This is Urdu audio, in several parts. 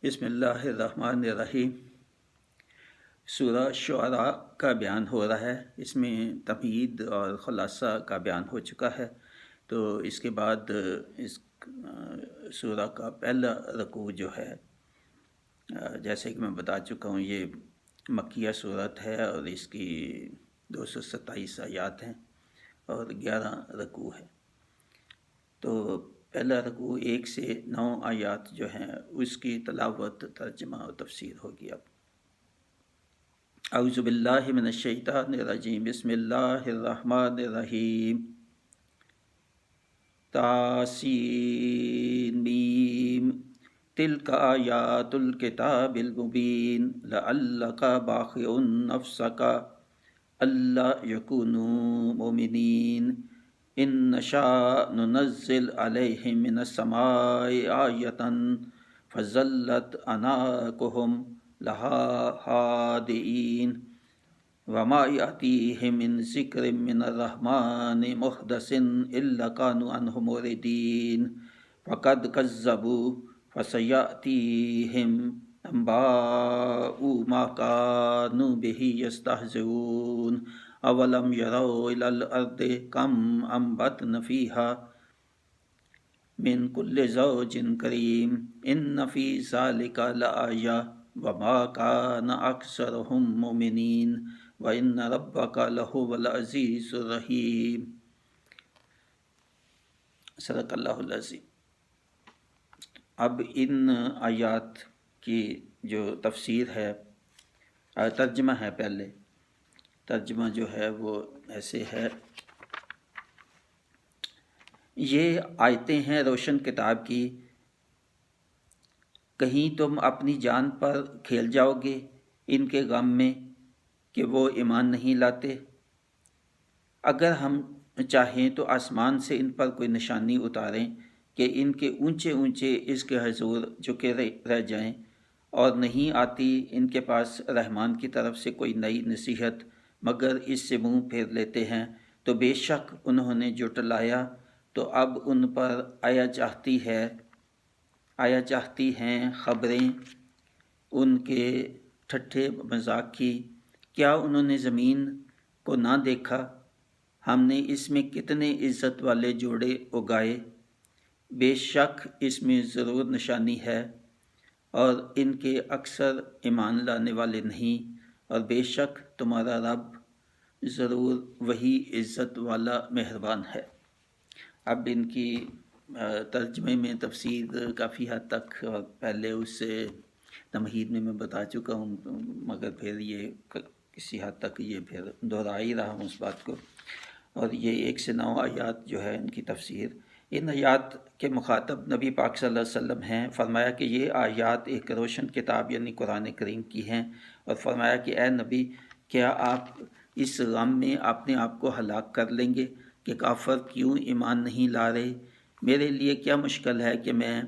بسم اللہ الرحمن الرحیم۔ سورہ شعراء کا بیان ہو رہا ہے۔ اس میں تمہید اور خلاصہ کا بیان ہو چکا ہے، تو اس کے بعد اس سورہ کا پہلا رکوع جو ہے، جیسے کہ میں بتا چکا ہوں، یہ مکیہ صورت ہے اور اس کی 227 آیات ہیں اور 11 رکوع ہے۔ تو پہلا رکوع 1 سے 9 آیات جو ہیں اس کی تلاوت، ترجمہ اور تفسیر ہوگی۔ اب اعوذ باللہ من الشیطان الرجیم، بسم اللہ الرحمن الرحیم۔ طاسین میم، تلک آیات الکتاب المبین، لعلک باخع نفسک الا یکونوا مؤمنین، ان نشاء ننزل علیہم من السماء آیۃ فظلت اعناقهم لها خاضعین، وما یأتیہم من ذکر من الرحمن محدث الا کانوا عنہ معرضین، فقد کذبوا فسیأتیہم انباء ما کانوا بہ یستہزئون، اولم یروا الی الارض کم انبتنا فیہا من کل زوج کریم، ان فی ذلک لآیہ وما کان اکثرهم مؤمنین، وان ربک لہو العزیز الرحیم۔ صدق اللہ العظیم۔ اب ان آیات کی جو تفسیر ہے، ترجمہ ہے، پہلے ترجمہ جو ہے وہ ایسے ہے: یہ آیتیں ہیں روشن کتاب کی، کہیں تم اپنی جان پر کھیل جاؤ گے ان کے غم میں کہ وہ ایمان نہیں لاتے۔ اگر ہم چاہیں تو آسمان سے ان پر کوئی نشانی اتاریں کہ ان کے اونچے اونچے اس کے حضور جھکے رہ جائیں، اور نہیں آتی ان کے پاس رحمان کی طرف سے کوئی نئی نصیحت مگر اس سے منہ پھیر لیتے ہیں، تو بے شک انہوں نے جھٹلایا، تو اب ان پر آیا چاہتی ہیں خبریں ان کے ٹھٹھے مذاق کی۔ کیا انہوں نے زمین کو نہ دیکھا؟ ہم نے اس میں کتنے عزت والے جوڑے اگائے، بے شک اس میں ضرور نشانی ہے، اور ان کے اکثر ایمان لانے والے نہیں، اور بے شک تمہارا رب ضرور وہی عزت والا مہربان ہے۔ اب ان کی ترجمے میں تفسیر کافی حد تک پہلے اس سے تمہید میں بتا چکا ہوں، مگر پھر یہ کسی حد تک یہ پھر دہرا ہی رہا ہوں اس بات کو۔ اور یہ 1 سے 9 آیات جو ہے ان کی تفسیر، ان آیات کے مخاطب نبی پاک صلی اللہ علیہ وسلم ہیں۔ فرمایا کہ یہ آیات ایک روشن کتاب یعنی قرآن کریم کی ہیں، اور فرمایا کہ اے نبی، کیا آپ اس غم میں اپنے آپ کو ہلاک کر لیں گے کہ کافر کیوں ایمان نہیں لا رہے؟ میرے لیے کیا مشکل ہے کہ میں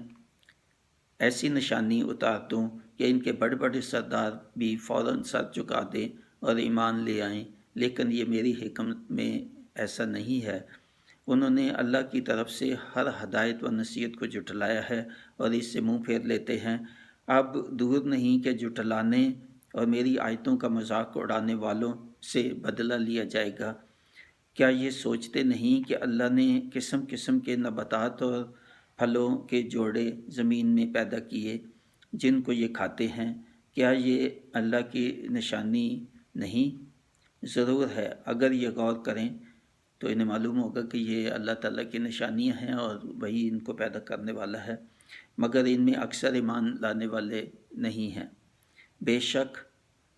ایسی نشانی اتار دوں کہ ان کے بڑے بڑے سردار بھی فوراً سر چکا دیں اور ایمان لے آئیں، لیکن یہ میری حکمت میں ایسا نہیں ہے۔ انہوں نے اللہ کی طرف سے ہر ہدایت و نصیحت کو جھٹلایا ہے اور اس سے منہ پھیر لیتے ہیں۔ اب دور نہیں کہ جھٹلانے اور میری آیتوں کا مذاق اڑانے والوں سے بدلہ لیا جائے گا۔ کیا یہ سوچتے نہیں کہ اللہ نے قسم قسم کے نباتات اور پھلوں کے جوڑے زمین میں پیدا کیے جن کو یہ کھاتے ہیں؟ کیا یہ اللہ کی نشانی نہیں؟ ضرور ہے، اگر یہ غور کریں تو انہیں معلوم ہوگا کہ یہ اللہ تعالیٰ کی نشانیاں ہیں اور وہی ان کو پیدا کرنے والا ہے، مگر ان میں اکثر ایمان لانے والے نہیں ہیں۔ بے شک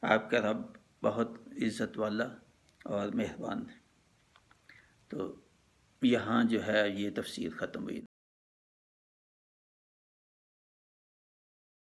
آپ کا رب بہت عزت والا اور مہربان ہے۔ تو یہاں جو ہے یہ تفسیر ختم ہوئی۔